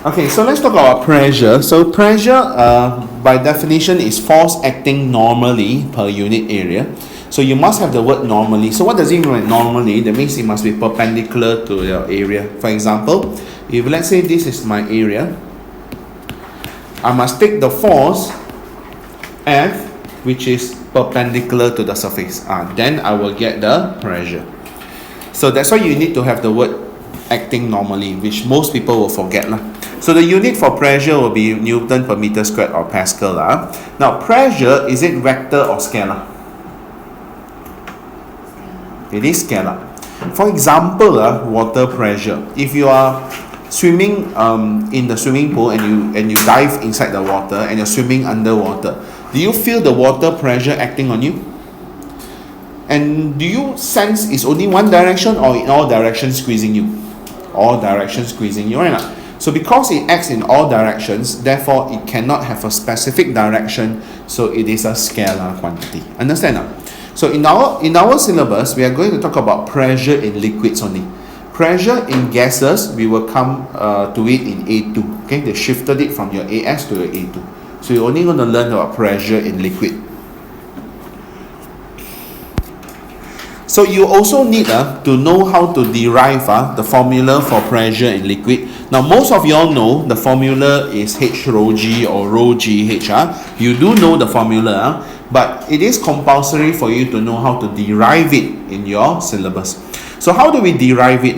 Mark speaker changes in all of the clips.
Speaker 1: Okay, so let's talk about pressure. So pressure, by definition, is force acting normally per unit area. So you must have the word normally. So what does it mean by normally? That means it must be perpendicular to your area. For example, if let's say this is my area, I must take the force F, which is perpendicular to the surface. Then I will get the pressure. So that's why you need to have the word acting normally, which most people will forget lah. So the unit for pressure will be Newton per meter squared or Pascal lah. Now pressure, is it vector or scalar? It is scalar. For example, water pressure. If you are swimming in the swimming pool and you dive inside the water and you're swimming underwater, do you feel the water pressure acting on you? And do you sense it's only one direction or in all directions squeezing you? All directions squeezing you, right? So because it acts in all directions, therefore it cannot have a specific direction, so it is a scalar quantity. Understand? So in our syllabus, we are going to talk about pressure in liquids only. Pressure in gases, we will come to it in A2. Okay, they shifted it from your AS to your A2. So you're only going to learn about pressure in liquid. So you also need to know how to derive the formula for pressure in liquid. Now most of you all know the formula is H rho G or rho GH. You do know the formula, but it is compulsory for you to know how to derive it in your syllabus. So how do we derive it?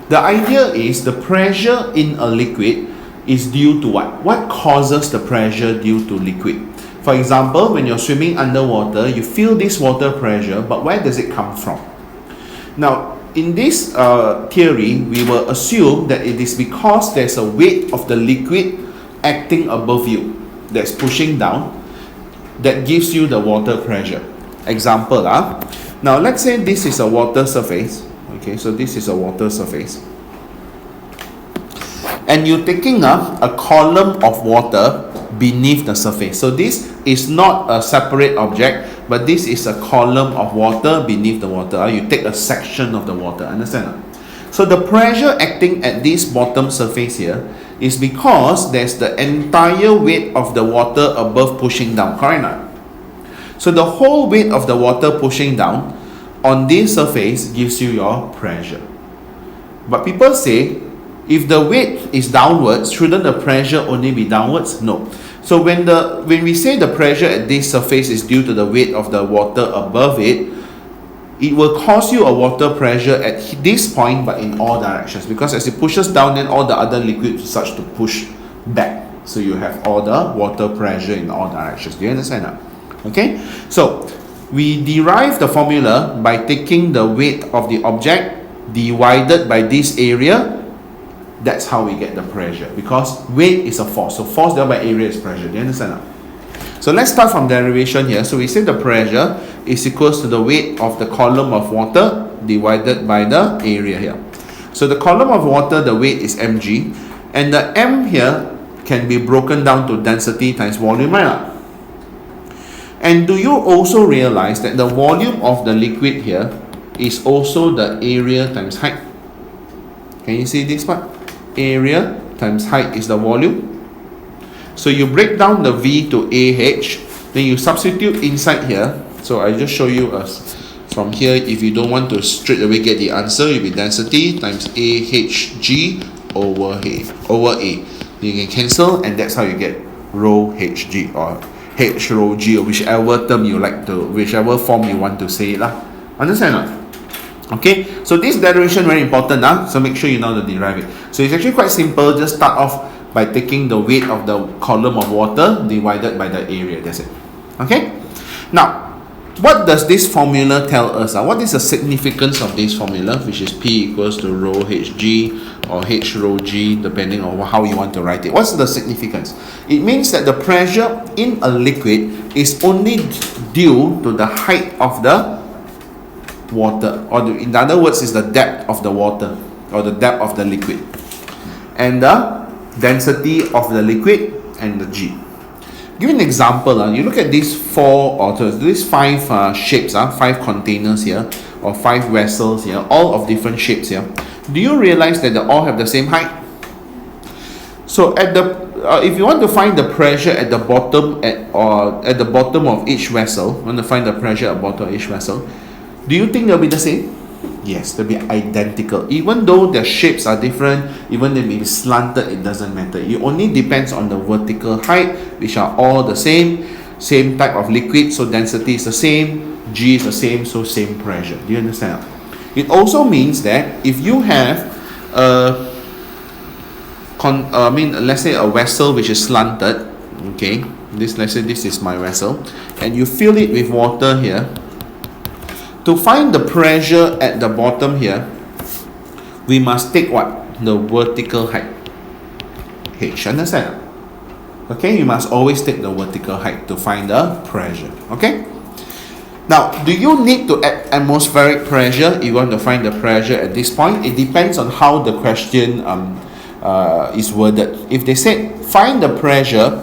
Speaker 1: The idea is the pressure in a liquid is due to what? What causes the pressure due to liquid? For example, when you're swimming underwater, you feel this water pressure, but where does it come from? Now, in this theory, we will assume that it is because there's a weight of the liquid acting above you that's pushing down that gives you the water pressure. Example, now let's say this is a water surface. Okay, so this is a water surface. And you're taking a column of water beneath the surface. So this is not a separate object, but this is a column of water beneath the water. You take a section of the water, understand? So the pressure acting at this bottom surface here is because there's the entire weight of the water above pushing down, correct? So the whole weight of the water pushing down on this surface gives you your pressure. But people say, if the weight is downwards, shouldn't the pressure only be downwards? No. So when we say the pressure at this surface is due to the weight of the water above it, it will cause you a water pressure at this point, but in all directions. Because as it pushes down, then all the other liquids start to push back. So you have all the water pressure in all directions. Do you understand that? Okay. So we derive the formula by taking the weight of the object divided by this area. That's how we get the pressure, because weight is a force. So force divided by area is pressure. Do you understand that? So let's start from derivation here. So we say the pressure is equals to the weight of the column of water divided by the area here. So the column of water, the weight is mg, and the m here can be broken down to density times volume, right? And do you also realize that the volume of the liquid here is also the area times height? Can you see this part? Area times height is the volume. So you break down the V to AH, then you substitute inside here. So I just show you from here. If you don't want to straight away get the answer, it will be density times AHG over A. You can cancel, and that's how you get rho HG or H rho G, or whichever term you like to, whichever form you want to say it lah. Understand or not? Okay, so this derivation very important, so make sure you know how to derive it. So it's actually quite simple. Just start off by taking the weight of the column of water divided by the area. That's it. Okay, now what does this formula tell us? What is the significance of this formula, which is P equals to rho Hg or H rho G, depending on how you want to write it? What's the significance? It means that the pressure in a liquid is only due to the height of the water, or in other words, is the depth of the water or the depth of the liquid, and the density of the liquid and the G. Give an example. You look at these five shapes, 5 containers here, or 5 vessels here, all of different shapes here. Do you realize that they all have the same height? So at the if you want to find the pressure at the bottom at the bottom of each vessel, want to find the pressure at the bottom of each vessel, do you think they'll be the same? Yes, they'll be identical. Even though their shapes are different, even they may be slanted, it doesn't matter. It only depends on the vertical height, which are all the same type of liquid, so density is the same, G is the same, so same pressure. Do you understand? It also means that if you have let's say a vessel which is slanted, okay, let's say this is my vessel, and you fill it with water here. To find the pressure at the bottom here, we must take what? The vertical height, H, understand? Okay, you must always take the vertical height to find the pressure. Okay, now do you need to add atmospheric pressure if you want to find the pressure at this point? It depends on how the question is worded. If they said find the pressure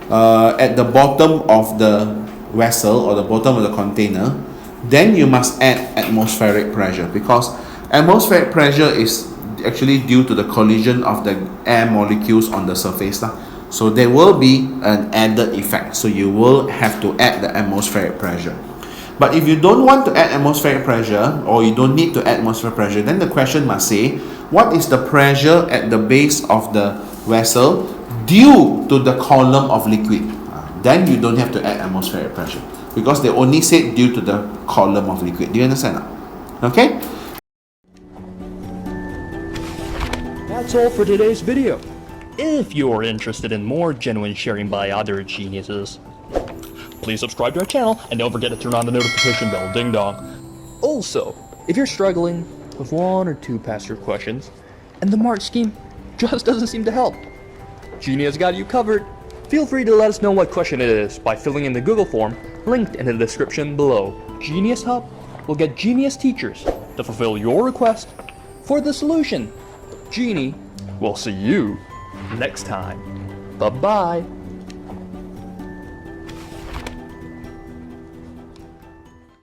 Speaker 1: at the bottom of the vessel or the bottom of the container, then you must add atmospheric pressure, because atmospheric pressure is actually due to the collision of the air molecules on the surface. So there will be an added effect, so you will have to add the atmospheric pressure. But if you don't want to add atmospheric pressure, or you don't need to add atmospheric pressure, then the question must say what is the pressure at the base of the vessel due to the column of liquid. Then you don't have to add atmospheric pressure, because they only said due to the column of liquid. Do you understand? Okay?
Speaker 2: That's all for today's video. If you're interested in more genuine sharing by other geniuses, please subscribe to our channel and don't forget to turn on the notification bell, ding dong. Also, if you're struggling with one or two past year questions and the mark scheme just doesn't seem to help, Genie has got you covered. Feel free to let us know what question it is by filling in the Google form linked in the description below. GenieUs Hub will get genius teachers to fulfill your request for the solution. Genie will see you next time. Bye-bye.